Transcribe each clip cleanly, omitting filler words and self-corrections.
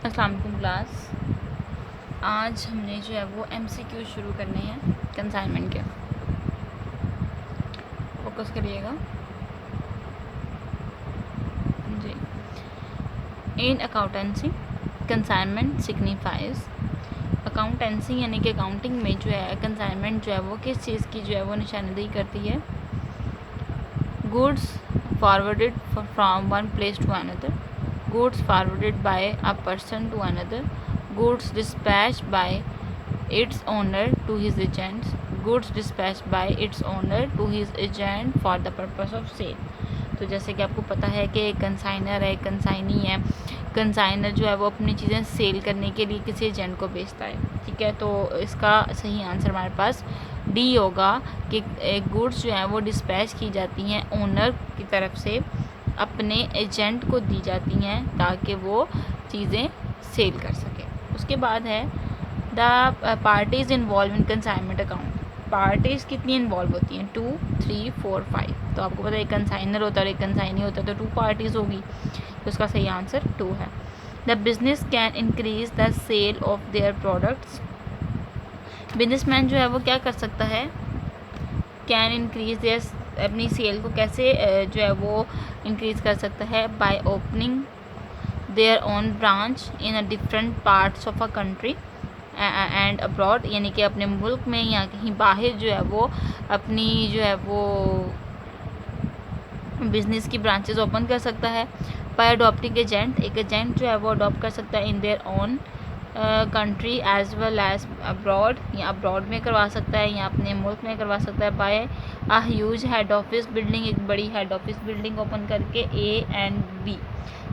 अस्सलाम वालेकुम क्लास। आज हमने जो है वो MCQ शुरू करने हैं कंसाइनमेंट के। फोकस करिएगा जी। इन अकाउंटेंसी कंसाइनमेंट सिग्निफाइज, अकाउंटेंसी यानी कि अकाउंटिंग में जो है कंसाइनमेंट जो है वो किस चीज़ की जो है वो निशानदेही करती है। Goods forwarded from one place to another, goods forwarded by a person to another, goods dispatched by its owner to his agents, goods dispatched by its owner to his agent for the purpose of sale। तो जैसे कि आपको पता है कि एक consignor है, consignee है। कंसाइनर जो है वो अपनी चीज़ें सेल करने के लिए किसी एजेंट को बेचता है, ठीक है। तो इसका सही आंसर हमारे पास डी होगा कि गुड्स जो है वो डिस्पैच की जाती हैं ओनर की तरफ से, अपने एजेंट को दी जाती हैं ताकि वो चीज़ें सेल कर सके। उसके बाद है the parties involve in consignment account. Parties कितनी इन्वॉल्व होती हैं? 2, 3, 4, 5। तो आपको पता है एक कंसाइनर होता है और एक कंसाइनी होता है, तो 2 पार्टीज़ होगी। तो उसका सही आंसर 2 है। The business can increase the sale of their products. Businessman जो है वो क्या कर सकता है? कैन इंक्रीज देयर, अपनी सेल को कैसे जो है वो इंक्रीज़ कर सकता है? By opening their own branch in a different parts of a country and abroad, यानी कि अपने मुल्क में या कहीं बाहर जो है वो अपनी जो है वो बिज़नेस की ब्रांचेस ओपन कर सकता है। बाय अडॉप्टिंग एजेंट, एक एजेंट जो है वो अडॉप्ट कर सकता है in their own country as well as abroad, या अब्रॉड में करवा सकता है या अपने मुल्क में करवा सकता है। By a huge head office building, एक बड़ी हेड ऑफिस बिल्डिंग ओपन करके। ए एंड बी,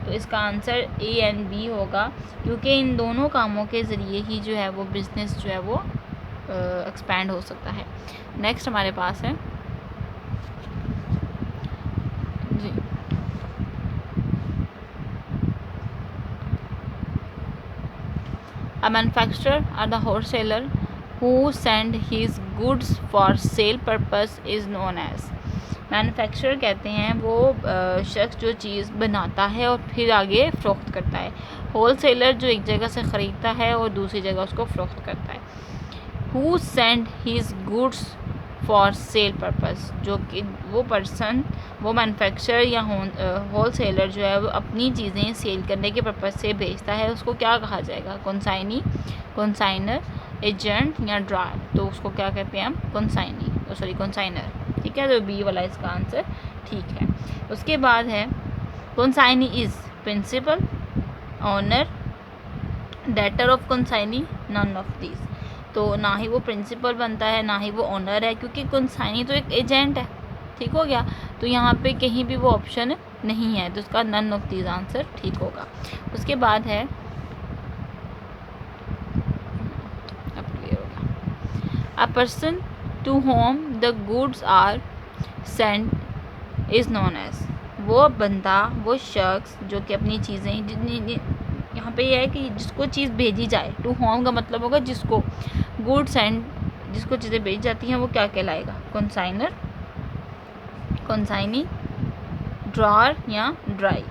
तो इसका आंसर ए एंड बी होगा, क्योंकि इन दोनों कामों के ज़रिए ही जो है वो बिज़नेस जो है वो एक्सपैंड हो सकता है। नेक्स्ट हमारे पास है जी, a manufacturer or the wholesaler who send his goods for sale purpose is known as। Manufacturer कहते हैं वो शख्स जो चीज़ बनाता है और फिर आगे फ़रोख्त करता है। होलसेलर जो एक जगह से ख़रीदता है और दूसरी जगह उसको फ़रोख्त करता है। Who send his goods for sale purpose, जो कि वो पर्सन, वो मैन्युफैक्चरर या होलसेलर जो है वो अपनी चीज़ें सेल करने के पर्पज़ से बेचता है, उसको क्या कहा जाएगा? कंसाइनी, कंसाइनर, एजेंट या ड्रायर। तो उसको क्या कहते हैं हम? कंसाइनी, सॉरी कंसाइनर, ठीक है। तो बी वाला इसका आंसर ठीक है। उसके बाद है consignee is principal, owner, debtor of consignee, none of these. तो ना ही वो प्रिंसिपल बनता है ना ही वो ऑनर है, क्योंकि कंसाइनी तो एक एजेंट है, ठीक हो गया। तो यहाँ पे कहीं भी वो ऑप्शन नहीं है, तो उसका नन ऑफ दीज आंसर ठीक होगा। उसके बाद है, अब क्लियर हो गया, a person to whom the goods are sent is known as. वो बंदा, वो शख्स जो कि अपनी चीज़ें, जितनी यहाँ पे ये है कि जिसको चीज़ भेजी जाए, टू होम का मतलब होगा जिसको, गुड्स एंड, जिसको चीज़ें भेजी जाती हैं वो क्या कहलाएगा? कंसाइनर, कंसाइनी, ड्रॉअर या ड्राई।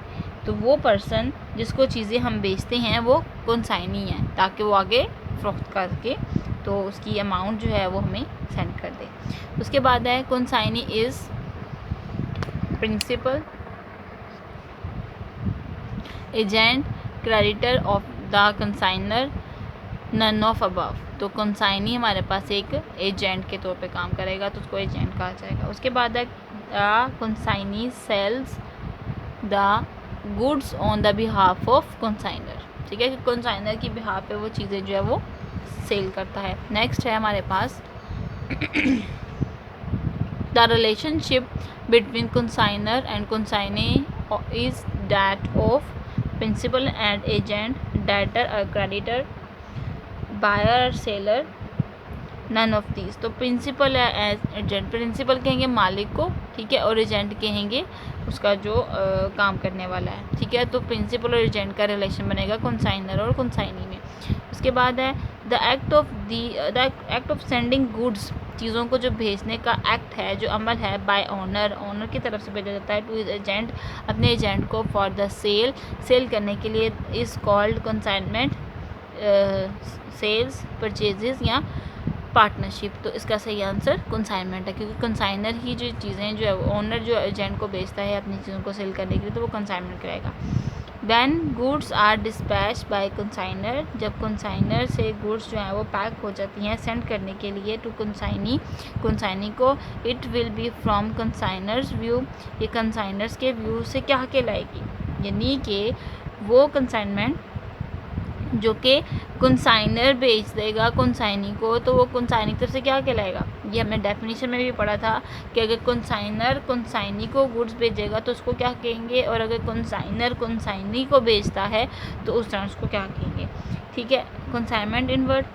तो वो पर्सन जिसको चीज़ें हम बेचते हैं वो कंसाइनी है, ताकि वो आगे फ़रोख्त करके तो उसकी अमाउंट जो है वो हमें सेंड कर दे। उसके बाद है consignee is principal, agent, creditor of the consignor, none of above. तो कंसाइनी हमारे पास एक एजेंट के तौर पे काम करेगा, तो उसको एजेंट कहा जाएगा। उसके बाद है consignee sells the goods on the behalf of consignor, ठीक है, कि कंसाइनर की बिहाफ पे वो चीज़ें जो है वो सेल करता है। नेक्स्ट है हमारे पास the relationship between consignor and consignee is that of principal and agent, debtor और creditor, buyer, seller, none of these. तो प्रिंसिपल है एज एजेंट, प्रिंसिपल कहेंगे मालिक को, ठीक है, और एजेंट कहेंगे उसका जो काम करने वाला है, ठीक है। तो प्रिंसिपल और एजेंट का रिलेशन बनेगा कंसाइनर और कंसाइनी में। उसके बाद है the act of sending goods चीज़ों को जो भेजने का एक्ट है, जो अमल है, बाय ऑनर की तरफ से भेजा जाता है टू एजेंट, अपने एजेंट को, फॉर द सेल करने के लिए, is called consignment, sales, purchases या पार्टनरशिप। तो इसका सही आंसर कंसाइनमेंट है, क्योंकि कंसाइनर ही जो चीज़ें जो है ओनर जो एजेंट को बेचता है अपनी चीज़ों को सेल करने के लिए, तो वो कंसाइनमेंट कराएगा। When goods are dispatch by consignor, जब कंसाइनर से गुड्स जो है वो पैक हो जाती हैं सेंड करने के लिए टू कंसाइनी को, it will be from consignors view, ये कंसाइनर्स के व्यू से क्या कहलाएगी, यानी कि वो कंसाइनमेंट जो कि कंसाइनर बेच देगा कंसाइनी को, तो वो कंसाइनी की तरफ से क्या कहलाएगा। ये हमने डेफिनेशन में भी पढ़ा था कि अगर कंसाइनर कंसाइनी को गुड्स भेजेगा तो उसको क्या कहेंगे, और अगर कंसाइनर कंसाइनी को बेचता है तो उस तरह उसको क्या कहेंगे। ठीक है, कंसाइनमेंट इनवर्ड,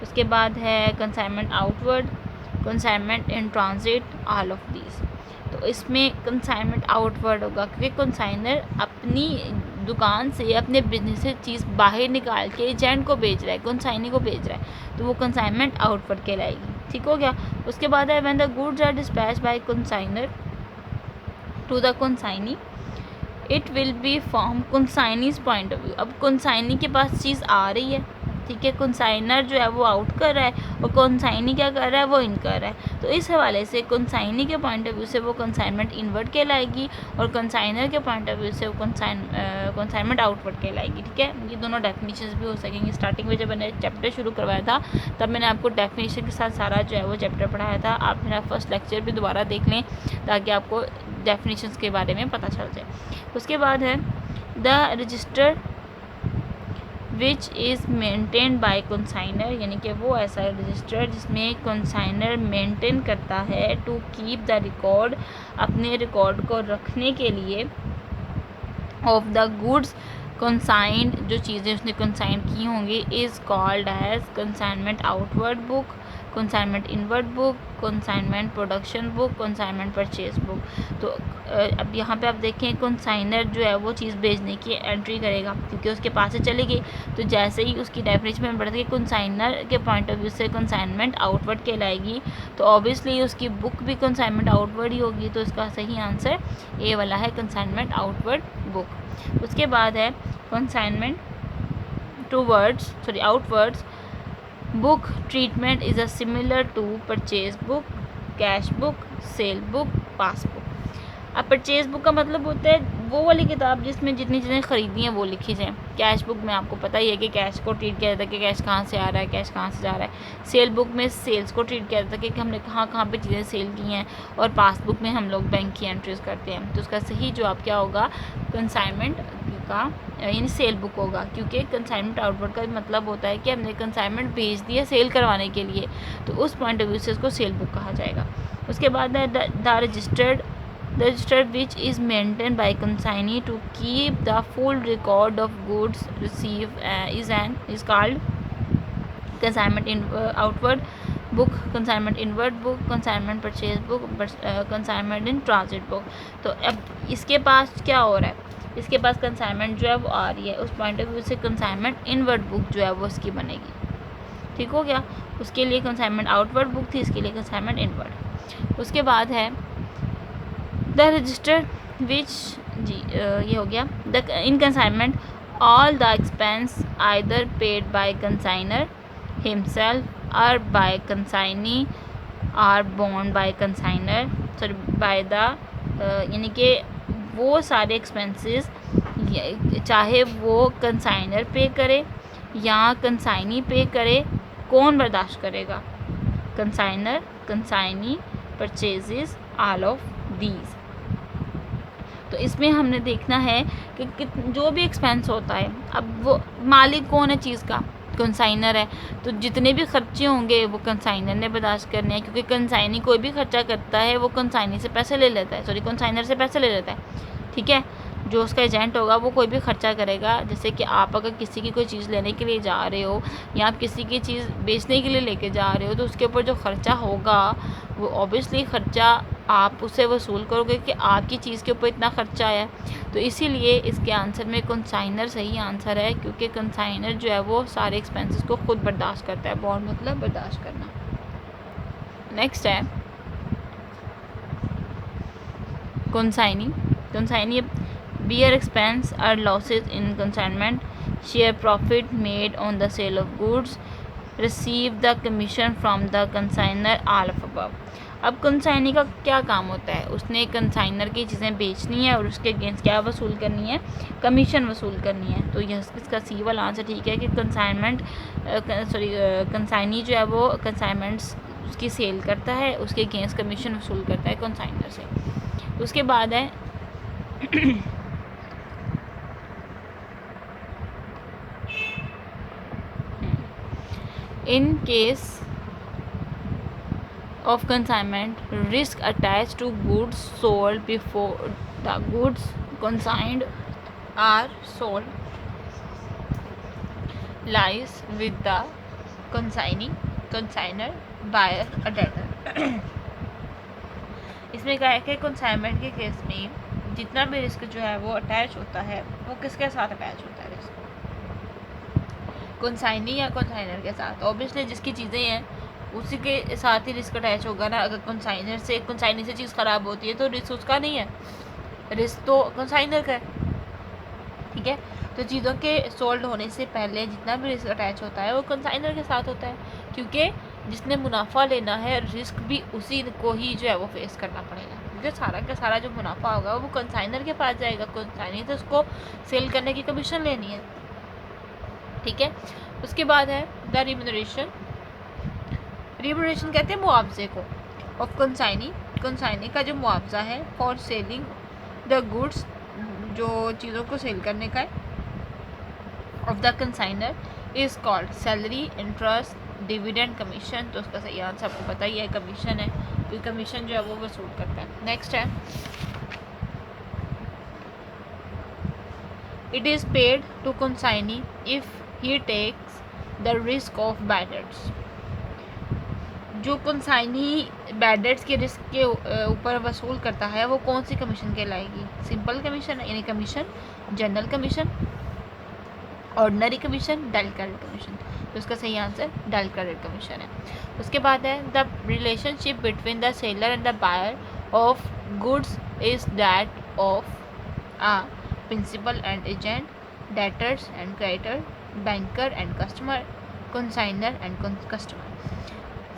उसके बाद है consignment outward, consignment in transit, all of these. तो इसमें कंसाइनमेंट आउटवर्ड होगा, क्योंकि कंसाइनर अपनी दुकान से अपने बिजनेस से चीज़ बाहर निकाल के एजेंट को बेच रहा है, कंसाइनी को बेच रहा है, तो वो कंसाइनमेंट आउटवर्ड कहलाएगी। ठीक हो गया। उसके बाद है when the goods are dispatch by consignor to the consignee, it will be from consignee's point of view. अब कंसाइनी के पास चीज़ आ रही है, ठीक है, कंसाइनर जो है वो आउट कर रहा है और कंसाइनी क्या कर रहा है, वो इन कर रहा है। तो इस हवाले से कंसाइनी के पॉइंट ऑफ व्यू से वो कंसाइनमेंट इनवर्ड कहलाएगी और कंसाइनर के पॉइंट ऑफ व्यू से वो कंसाइनमेंट आउटवर्ड कहलाएगी। ठीक है, ये दोनों डेफिनेशंस भी हो सकेंगी। स्टार्टिंग में जब मैंने चैप्टर शुरू करवाया था तब मैंने आपको डेफिनेशन के साथ सारा जो है वो चैप्टर पढ़ाया था। आप मेरा फर्स्ट लेक्चर भी दोबारा देख लें ताकि आपको डेफिनेशंस के बारे में पता चल जाए। उसके बाद है the register which is maintain by consignor, यानी कि वो ऐसा रजिस्टर जिसमें कंसाइनर मेंटेन करता है टू कीप द रिकॉर्ड, अपने रिकॉर्ड को रखने के लिए, ऑफ द गुड्स कंसाइंड, जो चीज़ें उसने कंसाइन की होंगी, is called as consignment outward book, consignment inward book, consignment production book, consignment purchase book. तो अब यहाँ पे आप देखें कंसाइनर जो है वो चीज़ भेजने की एंट्री करेगा क्योंकि उसके पास से चली गई, तो जैसे ही उसकी डेफिनेशन में बढ़ता है कि कंसाइनर के पॉइंट ऑफ व्यू से कंसाइनमेंट आउटवर्ड कहलाएगी, तो ऑब्वियसली उसकी बुक भी कंसाइनमेंट आउटवर्ड ही होगी। तो इसका सही आंसर ए वाला है, कंसाइनमेंट आउटवर्ड बुक। उसके बाद है consignment outwards book treatment is a similar to purchase book, cash book, sale book, passbook. अब परचेज बुक का मतलब होता है वो वाली किताब जिसमें जितनी चीज़ें ख़रीदी हैं वो लिखी जाएँ। कैश बुक में आपको पता ही है कि कैश को ट्रीट किया जाता है कि कैश कहाँ से आ रहा है, कैश कहाँ से जा रहा है। सेल बुक में सेल्स को ट्रीट किया जाता है कि हमने कहाँ कहाँ पे चीज़ें सेल की हैं, और पासबुक में हम लोग बैंक की एंट्रीज करते हैं। तो उसका सही जवाब क्या होगा, कंसाइनमेंट का यानी सेल बुक होगा, क्योंकि कंसाइनमेंट आउटवर्ड का मतलब होता है कि हमने कंसाइनमेंट भेज दिया सेल करवाने के लिए, तो उस पॉइंट ऑफ व्यू से उसको सेल बुक कहा जाएगा। उसके बाद है the register which is maintain by consignee to keep the full record of goods receive is called consignment outward book, consignment inward book, consignment purchase book, consignment in transit book. तो अब इसके पास क्या हो रहा है, इसके पास कंसाइनमेंट जो है वो आ रही है, उस पॉइंट ऑफ व्यू से कंसाइनमेंट इनवर्ड बुक जो है वो इसकी बनेगी। ठीक हो गया। उसके लिए कंसाइनमेंट आउटवर्ड बुक थी, इसके लिए कंसाइनमेंट इनवर्ड। उसके बाद है द रजिस्टर विच ये हो गया the in consignment all the expense either paid by consignor himself और by consignee are borne by consignor, sorry by the, यानी कि वो सारे एक्सपेंसेस चाहे वो कंसाइनर पे करे या कंसाइनी पे करे, कौन बर्दाश्त करेगा, consignor, consignee, purchases, all of these. तो इसमें हमने देखना है कि जो भी एक्सपेंस होता है, अब वो मालिक कौन है चीज़ का, कंसाइनर है, तो जितने भी खर्चे होंगे वो कंसाइनर ने बर्दाश्त करने हैं, क्योंकि कंसाइनी कोई भी खर्चा करता है वो कंसाइनी से पैसे ले लेता है, सॉरी कंसाइनर से पैसे ले लेता है। ठीक है, जो उसका एजेंट होगा वो कोई भी खर्चा करेगा। जैसे कि आप अगर किसी की कोई चीज़ लेने के लिए जा रहे हो या आप किसी की चीज़ बेचने के लिए लेके जा रहे हो, तो उसके ऊपर जो खर्चा होगा वो ऑब्वियसली खर्चा आप उससे वसूल करोगे कि आपकी चीज़ के ऊपर इतना खर्चा आया है। तो इसीलिए इसके आंसर में कंसाइनर सही आंसर है, क्योंकि कंसाइनर जो है वो सारे एक्सपेंसेस को खुद बर्दाश्त करता है। बॉन्ड मतलब बर्दाश्त करना। नेक्स्ट है consignee. Consignee bear expense or losses in consignment, share profit made on the sale of goods, receive the commission from the consigner, all of above. अब कंसाइनी का क्या काम होता है, उसने कंसाइनर की चीज़ें बेचनी है और उसके अगेंस्ट क्या वसूल करनी है, कमीशन वसूल करनी है. तो यह इसका सी वाला आंसर ठीक है कि कंसाइनमेंट कंसाइनी जो है वो कंसाइनमेंट्स उसकी सेल करता है, उसके अगेंस्ट कमीशन वसूल करता है कंसाइनर से. उसके बाद है in case of consignment, risk attached to goods sold before the goods consigned are sold lies with the consignee, consigner, buyer or debtor. इसमें क्या है कि कंसाइनमेंट के केस में जितना भी रिस्क जो है वो अटैच होता है वो किसके साथ अटैच होता है, रिस्क कंसाइनी या कंसाइनर के साथ. ऑब्वियसली जिसकी चीज़ें हैं उसी के साथ ही रिस्क अटैच होगा ना. अगर कंसाइनी से चीज़ ख़राब होती है तो रिस्क उसका नहीं है, रिस्क तो कंसाइनर का है. ठीक है, तो चीज़ों के सोल्ड होने से पहले जितना भी रिस्क अटैच होता है वो कंसाइनर के साथ होता है, क्योंकि जिसने मुनाफा लेना है रिस्क भी उसी को ही जो है वो फेस करना पड़ेगा, क्योंकि सारा का सारा जो मुनाफा होगा वो कंसाइनर के पास जाएगा. कंसाइनर तो उसको सेल करने की कमीशन लेनी है. ठीक है, उसके बाद है द रिम्यूनरेशन. रिम्यूनरेशन कहते हैं मुआवजे को. ऑफ कंसाइनी का जो मुआवजा है फॉर सेलिंग द गुड्स, जो चीज़ों को सेल करने का है, of the consignor is called salary, interest, dividend, commission. तो उसका सही आंसर आपको पता ही है, कमीशन है, तो कमीशन जो है वो वसूल करता है. नेक्स्ट है it is paid to consignee if he takes the risk of bad debts. जो कंसाइनी बैड डेट्स के रिस्क के ऊपर वसूल करता है वो कौन सी कमीशन कहलाएगी, सिंपल कमीशन यानी commission, general commission, ordinary commission, direct credit commission. तो उसका सही आंसर डायरेक्ट क्रेडिट कमीशन है. उसके बाद है the relationship between the seller and the buyer of goods is that of a principal and agent, debtors and creditor, banker and customer, consignor and customer.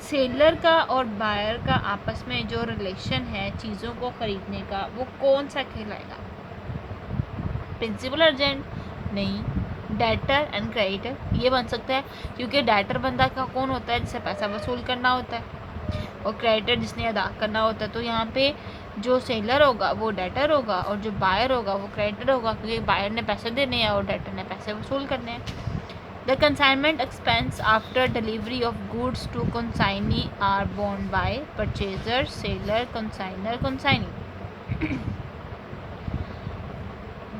Seller का और buyer का आपस में जो रिलेशन है चीज़ों को ख़रीदने का वो कौन सा कहलाएगा, प्रिंसिपल एजेंट नहीं, डेटर एंड क्रेडिटर ये बन सकता है, क्योंकि डेटर बंदा का कौन होता है जिसे पैसा वसूल करना होता है और क्रेडिटर जिसने अदा करना होता है. तो यहाँ पे जो सेलर होगा वो डेटर होगा और जो बायर होगा वो क्रेडिटर होगा, क्योंकि बायर ने पैसे देने हैं और डेटर ने पैसे वसूल करने हैं. The consignment expense after delivery of goods to consignee are borne by purchaser, seller, consigner, consignee.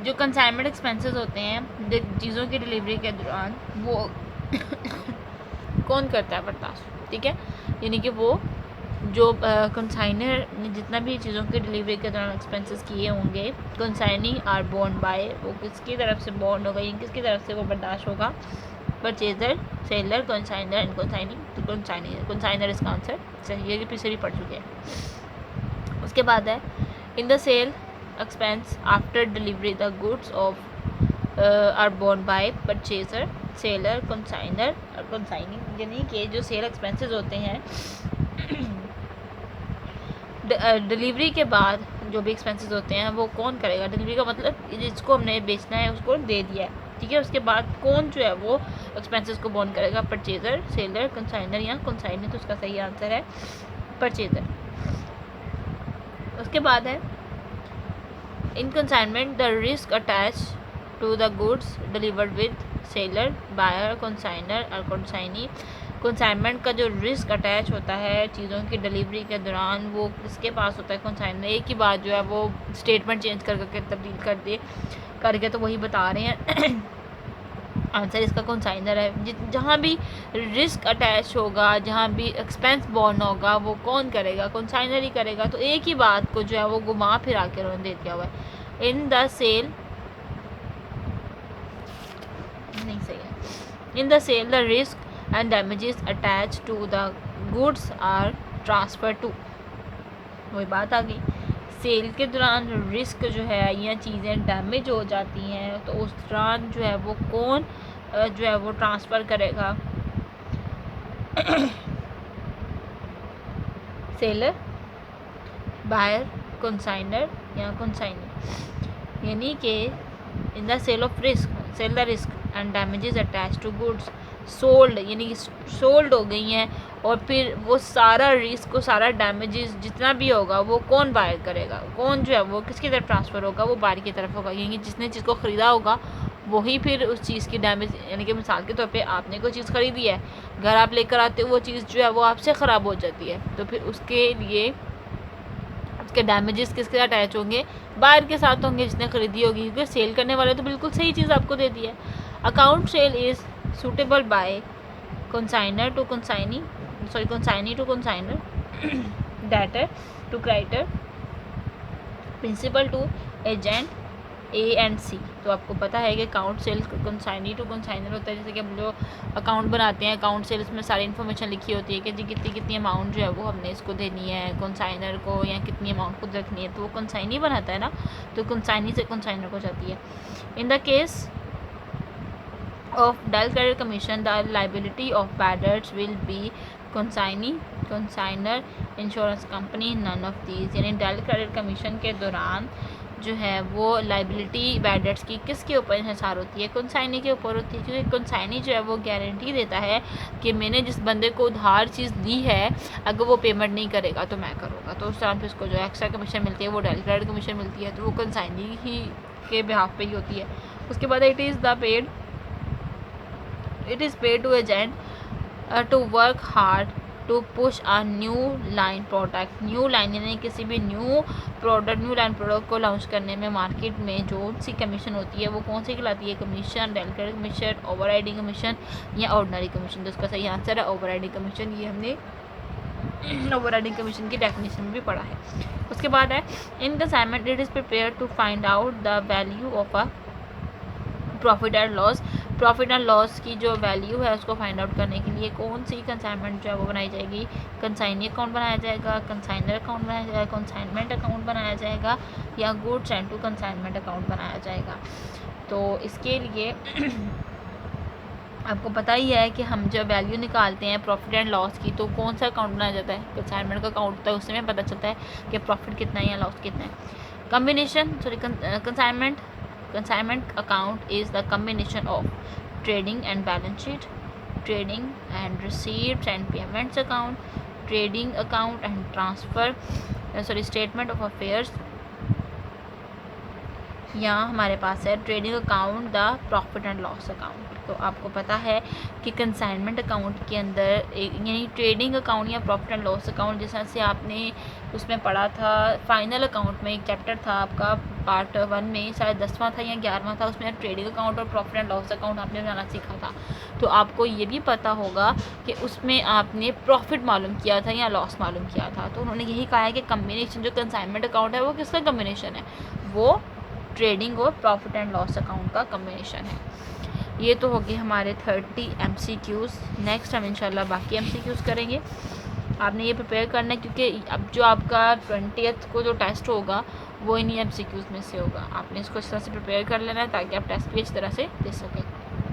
जो कंसाइनमेंट एक्सपेंसेस होते हैं चीज़ों की डिलीवरी के दौरान वो कौन करता है बर्दाश्त. ठीक है, यानी कि वो जो कंसाइनर ने जितना भी चीज़ों की डिलीवरी के दौरान एक्सपेंसेस किए होंगे, कंसाइनी आर बोर्न बाय, वो किसकी तरफ से बोर्न होगा या किसकी तरफ से वो बर्दाश्त होगा, purchaser, seller, consignor and consignee. तो कंसाइनर इसका आंसर सही है, कि पीछे भी पढ़ चुके हैं. उसके बाद है in the sale expense after delivery the goods of are borne by purchaser, seller, consignor और कंसाइनी. यानी कि जो सेल एक्सपेंसेस होते हैं डिलीवरी के बाद जो भी एक्सपेंसेस होते हैं वो कौन करेगा. डिलीवरी का मतलब जिसको हमने बेचना है उसको दे दिया है. ठीक है, उसके बाद कौन जो है वो एक्सपेंसेस को बोर्न करेगा, परचेजर, सेलर, कंसाइनर या कंसाइनर. तो उसका सही आंसर है परचेजर. उसके बाद है in consignment the risk attach to the goods delivered with seller, buyer, consignor और कंसाइनी. कंसाइनमेंट का जो रिस्क अटैच होता है चीज़ों की डिलीवरी के दौरान वो किसके पास होता है, कंसाइनर. एक ही बात जो है वो स्टेटमेंट चेंज करके तब्दील कर दे करके तो वही बता रहे हैं. आंसर इसका कंसाइनर है. जहाँ भी रिस्क अटैच होगा, जहाँ भी एक्सपेंस बॉर्न होगा वो कौन करेगा, कंसाइनर ही करेगा. तो एक ही बात को जो है वो घुमा फिरा के उन्होंने दे दिया हुआ है. इन द सेल नहीं सही है. In the sale the risk and damages attached to the goods are transfer to, वही बात आ गई। सेल के दौरान रिस्क जो है या चीज़ें डैमेज हो जाती हैं तो उस दौरान जो है वो कौन जो है वो ट्रांसफ़र करेगा? सेलर, बायर, कंसाइनर या कंसाइनी। यानी कि in the sale of risk, sale the risk and damages attach to goods sold, यानी कि सोल्ड हो गई हैं और फिर वो सारा रिस्क और सारा डैमेजेस जितना भी होगा वो कौन बायर करेगा? कौन जो है वो किसकी तरफ ट्रांसफ़र होगा? वो बायर की तरफ होगा, यानी जिसने चीज़ को ख़रीदा होगा वही फिर उस चीज़ की डैमेज, यानी कि मिसाल के तौर पे आपने कोई चीज़ ख़रीदी है, घर आप लेकर आते हो, वो चीज़ जो है वो आपसे ख़राब हो जाती है, तो फिर उसके लिए उसके डैमेजेस किसके साथ अटैच होंगे? बायर के साथ होंगे जिसने ख़रीदी होगी, क्योंकि सेल करने वाले तो बिल्कुल सही चीज़ आपको दे दी है। Account cell is suitable by consignor to consignee, sorry consignee to consignor, debtor to creditor, principal to agent A and C। तो आपको पता है कि account sale consignee to consignor होता है। जैसे कि हम जो अकाउंट बनाते हैं, अकाउंट सेल, इसमें सारी इन्फॉर्मेशन लिखी होती है कि जी कितनी कितनी अमाउंट जो है वो हमने इसको देनी है कंसाइनर को, या कितनी अमाउंट खुद रखनी है, तो वो कंसाइनी बनाता है ना, तो कंसाइनी से कंसाइनर को जाती है। In the case of dual credit commission, the liability of bad debts will be consignee, consignor, insurance company, none of these। यानी dual credit commission के दौरान जो है वो लाइबिलिटी बैड डेट्स की किसके ऊपर इंहिसार होती है? कंसाइनी के ऊपर होती है, क्योंकि कंसाइनी जो है वो गारंटी देता है कि मैंने जिस बंदे को उधार चीज़ दी है अगर वो पेमेंट नहीं करेगा तो मैं करूँगा, तो उस टाइम पे उसको जो एक्स्ट्रा कमीशन मिलती है वो डुअल क्रेडिट कमीशन मिलती है, तो वो कंसाइनी ही के बिहाफ पे ही होती है। उसके बाद it is paid to agent to work hard to push a new line product। New line यानी किसी भी न्यू लाइन प्रोडक्ट को लॉन्च करने में मार्केट में जो सी कमीशन होती है वो कौन सी कहलाती है? Commission, dual credit commission, overriding commission या ऑर्डिनरी कमीशन। तो इसका सही आंसर है ओवरराइडिंग कमीशन। ये हमने ओवरराइडिंग कमीशन की डेफिनेशन में भी पढ़ा है। उसके बाद है in consignment it is prepare to find out the value of a profit and loss. Profit and loss की जो वैल्यू है उसको फाइंड आउट करने के लिए कौन सी कंसाइनमेंट जो है वो बनाई जाएगी? कंसाइनी अकाउंट बनाया जाएगा, कंसाइनर अकाउंट बनाया जाएगा, कंसाइनमेंट अकाउंट बनाया जाएगा या goods and to consignment account बनाया जाएगा। तो इसके लिए आपको पता ही है कि हम जब वैल्यू निकालते हैं प्रॉफिट एंड लॉस की तो कौन सा अकाउंट बनाया जाता है? कंसाइनमेंट का अकाउंट होता है, उसमें पता चलता है कि प्रॉफिट कितना है या लॉस कितना है। Combination, sorry consignment account is the combination of trading and balance sheet, trading and receipts and payments account, trading account and transfer statement of affairs, यहाँ हमारे पास है trading account the profit and loss account. तो आपको पता है कि consignment account के अंदर यानी ट्रेडिंग अकाउंट या प्रॉफिट एंड लॉस अकाउंट जैसा से आपने उसमें पढ़ा था फाइनल अकाउंट में, एक चैप्टर था आपका पार्ट 1 में, शायद 10वां था या 11वां था, उसमें ट्रेडिंग अकाउंट और प्रॉफिट एंड लॉस अकाउंट आपने बनाना सीखा था। तो आपको ये भी पता होगा कि उसमें आपने प्रॉफिट मालूम किया था या लॉस मालूम किया था। तो उन्होंने यही कहा है कि कम्बिनेशन जो कंसाइनमेंट अकाउंट है वो किसका कम्बिनेशन है? वो ट्रेडिंग और प्रॉफिट एंड लॉस अकाउंट का कम्बिनेशन है। ये तो होगी हमारे 30 MCQs। नेक्स्ट हम इंशाल्लाह बाकी MCQs करेंगे। आपने ये प्रिपेयर करना है क्योंकि अब जो आपका 20th को जो टेस्ट होगा वो इन्हीं MCQs में से होगा। आपने इसको इस तरह से प्रिपेयर कर लेना है ताकि आप टेस्ट भी इस तरह से दे सकें।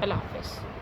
अल्लाह हाफ़िज़।